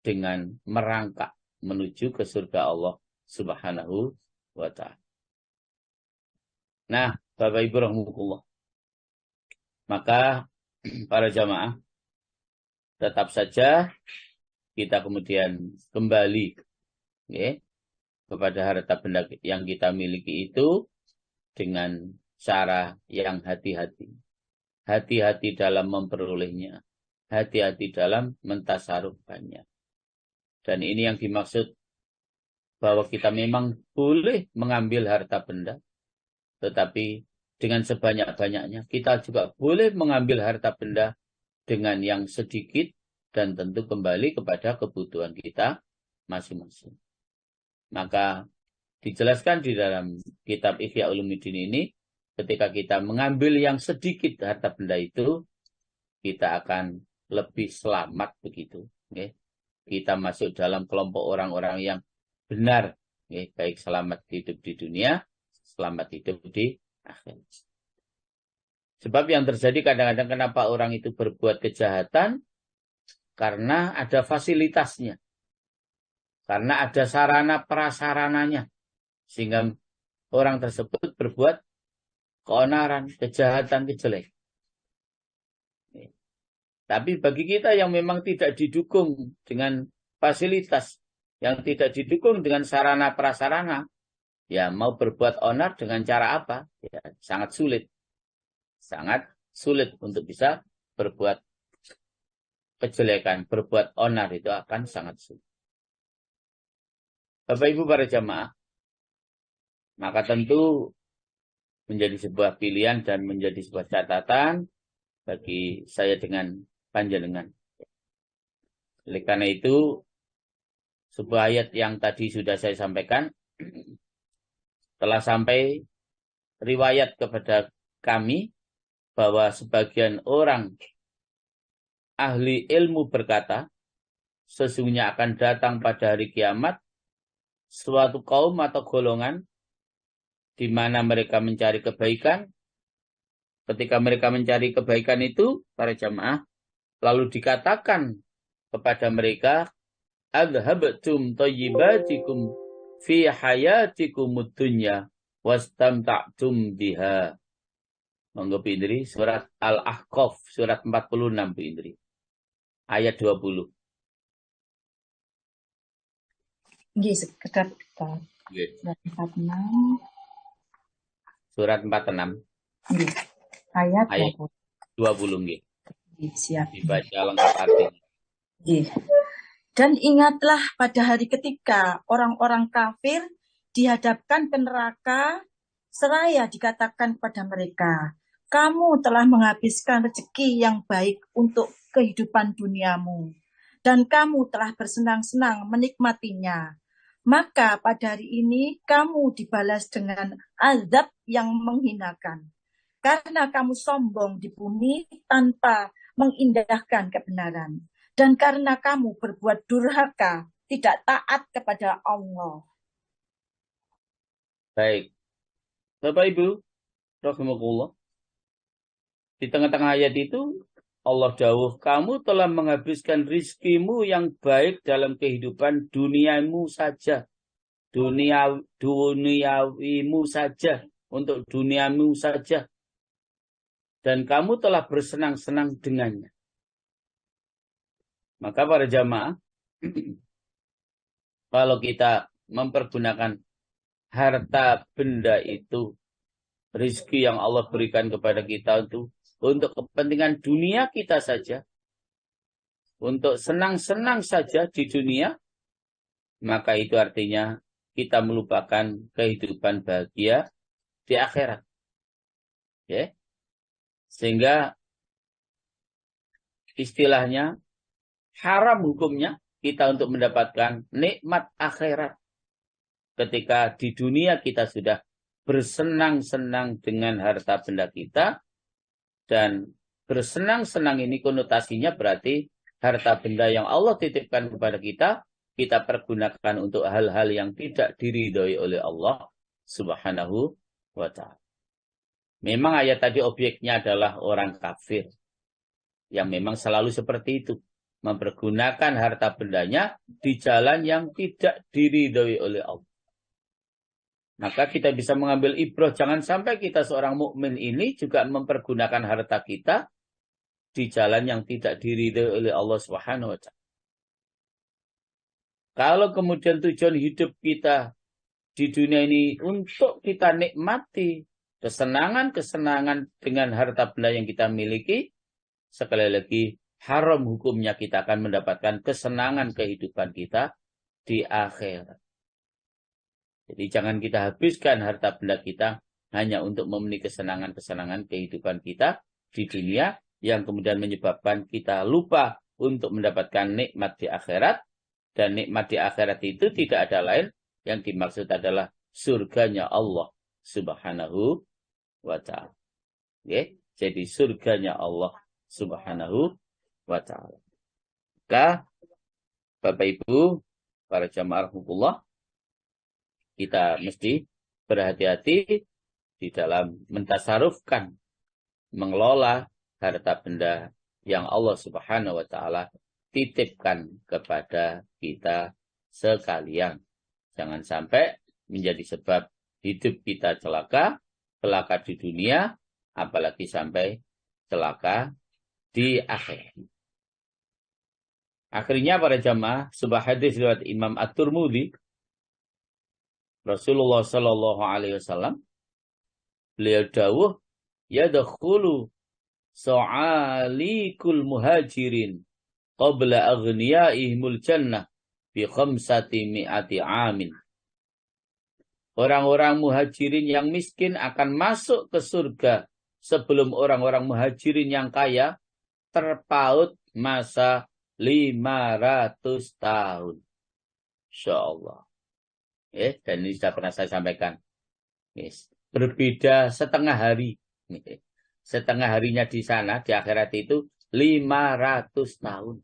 dengan merangkak menuju ke surga Allah Subhanahu wa ta'ala. Nah, Bapak Ibu rahimahullah. Maka para jamaah, tetap saja kita kemudian kembali kepada harta benda yang kita miliki itu dengan cara yang hati-hati. Hati-hati dalam memperolehnya. Hati-hati dalam mentasarufkannya. Dan ini yang dimaksud bahwa kita memang boleh mengambil harta benda. Tetapi dengan sebanyak-banyaknya kita juga boleh mengambil harta benda dengan yang sedikit dan tentu kembali kepada kebutuhan kita masing-masing. Maka dijelaskan di dalam kitab Ihya Ulumuddin ini, ketika kita mengambil yang sedikit harta benda itu, kita akan lebih selamat begitu. Kita masuk dalam kelompok orang-orang yang benar, baik selamat hidup di dunia, selamat hidup di akhirat. Sebab yang terjadi kadang-kadang kenapa orang itu berbuat kejahatan, karena ada fasilitasnya. Karena ada sarana prasarananya. Sehingga orang tersebut berbuat keonaran, kejahatan, kejelekan. Tapi bagi kita yang memang tidak didukung dengan fasilitas, yang tidak didukung dengan sarana prasarana, ya mau berbuat onar dengan cara apa? Ya, sangat sulit. Sangat sulit untuk bisa berbuat kejelekan, berbuat onar itu akan sangat sulit. Bapak Ibu para jamaah, maka tentu menjadi sebuah pilihan dan menjadi sebuah catatan bagi saya dengan panjenengan. Oleh karena itu, sebuah ayat yang tadi sudah saya sampaikan, telah sampai riwayat kepada kami bahwa sebagian orang ahli ilmu berkata, sesungguhnya akan datang pada hari kiamat suatu kaum atau golongan di mana mereka mencari kebaikan. Ketika mereka mencari kebaikan itu, para jamaah, lalu dikatakan kepada mereka, adhabtum thayyibatikum fi hayatikumud dunya wastamta'tum biha. Monggo Bu Indri, surat Al-Ahqaf, surat 46 Bu Indri. Ayat 20. Nggih, sekedar kita. Surat 46. Surat 46. Nggih. Ayat Ayat 20. 20 nggih. Siap. Dibaca lengkap artinya. Nggih. Dan ingatlah pada hari ketika orang-orang kafir dihadapkan ke neraka, seraya dikatakan kepada mereka, kamu telah menghabiskan rezeki yang baik untuk kehidupan duniamu, dan kamu telah bersenang-senang menikmatinya. Maka pada hari ini kamu dibalas dengan azab yang menghinakan. Karena kamu sombong di bumi tanpa mengindahkan kebenaran. Dan karena kamu berbuat durhaka, tidak taat kepada Allah. Baik. Bapak Ibu, rahimakumullah. Di tengah-tengah ayat itu, Allah dawuh, kamu telah menghabiskan rizkimu yang baik dalam kehidupan duniamu saja. Duniawimu saja. Untuk duniamu saja. Dan kamu telah bersenang-senang dengannya. Maka para jamaah, kalau kita mempergunakan harta benda itu, rezeki yang Allah berikan kepada kita itu, untuk kepentingan dunia kita saja, untuk senang-senang saja di dunia, maka itu artinya kita melupakan kehidupan bahagia di akhirat. Ya. Sehingga istilahnya haram hukumnya kita untuk mendapatkan nikmat akhirat. Ketika di dunia kita sudah bersenang-senang dengan harta benda kita, dan bersenang-senang ini konotasinya berarti harta benda yang Allah titipkan kepada kita, kita pergunakan untuk hal-hal yang tidak diridhoi oleh Allah Subhanahu wa ta'ala. Memang ayat tadi objeknya adalah orang kafir. Yang memang selalu seperti itu. Mempergunakan harta bendanya di jalan yang tidak diridhoi oleh Allah. Maka kita bisa mengambil ibrah. Jangan sampai kita seorang mukmin ini juga mempergunakan harta kita di jalan yang tidak diridhoi oleh Allah Subhanahu wa ta'ala. Kalau kemudian tujuan hidup kita di dunia ini untuk kita nikmati kesenangan-kesenangan dengan harta benda yang kita miliki, sekali lagi haram hukumnya kita akan mendapatkan kesenangan kehidupan kita di akhirat. Jadi jangan kita habiskan harta benda kita hanya untuk memenuhi kesenangan-kesenangan kehidupan kita di dunia yang kemudian menyebabkan kita lupa untuk mendapatkan nikmat di akhirat. Dan nikmat di akhirat itu tidak ada lain yang dimaksud adalah surganya Allah Subhanahu wa ta'ala. Okay? Jadi surganya Allah Subhanahu wa ta'ala. Maka Bapak Ibu, para jamaah rahmatullah, kita mesti berhati-hati di dalam mentasarufkan, mengelola harta benda yang Allah Subhanahu wa ta'ala titipkan kepada kita sekalian. Jangan sampai menjadi sebab hidup kita celaka di dunia, apalagi sampai celaka di akhir. Akhirnya para jamaah, sebuah hadis riwayat Imam At-Tirmidzi, Rasulullah Shallallahu Alaihi Wasallam, beliau dawuh, yadkhulu so'alikul muhajirin qabla aghniyaihimul jannah bi khamsati mi'ati amin. Orang-orang muhajirin yang miskin akan masuk ke surga sebelum orang-orang muhajirin yang kaya terpaut masa 500 tahun. Insyaallah. Dan ini sudah pernah saya sampaikan. Yes. Berbeda setengah hari. Setengah harinya di sana, di akhirat itu 500 tahun.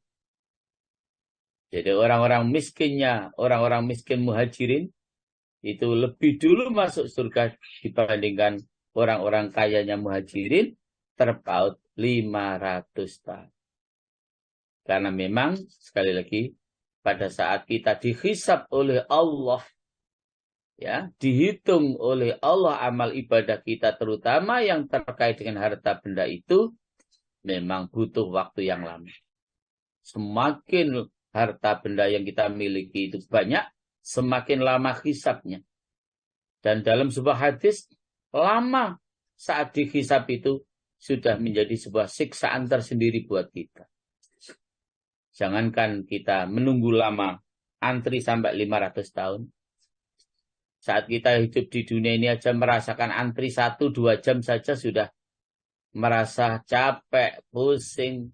Jadi orang-orang miskin muhajirin, itu lebih dulu masuk surga dibandingkan orang-orang kayanya muhajirin, terpaut 500 tahun. Karena memang, sekali lagi, pada saat kita dihisab oleh Allah, ya, dihitung oleh Allah amal ibadah kita, terutama yang terkait dengan harta benda itu, memang butuh waktu yang lama. Semakin harta benda yang kita miliki itu banyak, semakin lama hisabnya. Dan dalam sebuah hadis, lama saat dihisab itu sudah menjadi sebuah siksaan tersendiri buat kita. Jangankan kita menunggu lama, antri sampai 500 tahun. Saat kita hidup di dunia ini aja merasakan antri 1-2 jam saja sudah merasa capek, pusing.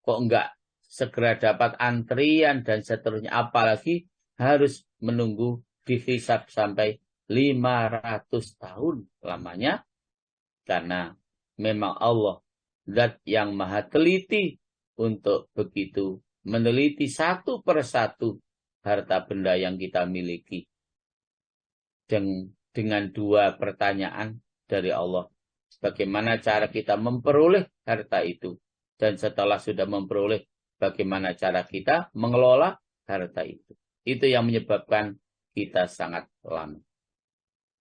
Kok enggak segera dapat antrian dan seterusnya. Apalagi harus menunggu dihisab sampai 500 tahun lamanya. Karena memang Allah zat yang maha teliti untuk begitu meneliti satu persatu harta benda yang kita miliki. Dengan 2 pertanyaan dari Allah. Bagaimana cara kita memperoleh harta itu? Dan setelah sudah memperoleh, bagaimana cara kita mengelola harta itu? Itu yang menyebabkan kita sangat lama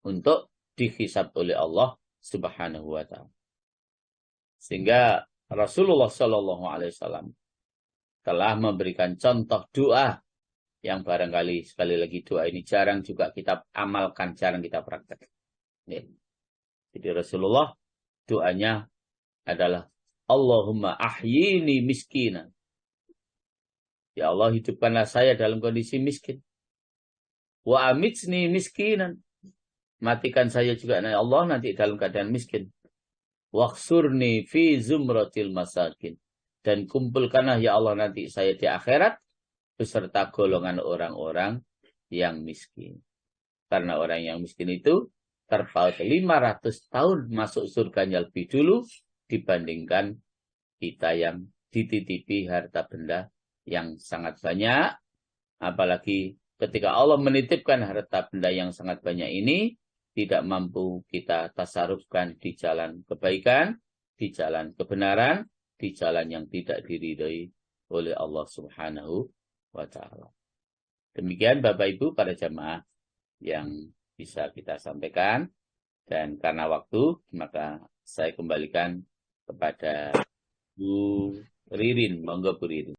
untuk dihisab oleh Allah Subhanahu wa ta'ala. Sehingga Rasulullah Shallallahu Alaihi Wasallam telah memberikan contoh doa yang barangkali sekali lagi doa ini jarang juga kita amalkan, jarang kita praktek. Jadi Rasulullah doanya adalah Allahumma ahyini miskinan. Ya Allah, hidupkanlah saya dalam kondisi miskin. Wa amitsni miskinan. Matikan saya juga ya Allah nanti dalam keadaan miskin. Waqsurni fi zumratil masakin. Dan kumpulkanlah ya Allah nanti saya di akhirat beserta golongan orang-orang yang miskin. Karena orang yang miskin itu terpaut 500 tahun masuk surganya lebih dulu dibandingkan kita yang dititipi harta benda yang sangat banyak. Apalagi ketika Allah menitipkan harta benda yang sangat banyak ini, tidak mampu kita tasarufkan di jalan kebaikan, di jalan kebenaran, di jalan yang tidak diridhoi oleh Allah Subhanahu wa ta'ala. Demikian Bapak Ibu para jamaah yang bisa kita sampaikan. Dan karena waktu, maka saya kembalikan kepada Bu Ririn. Monggo Bu Ririn.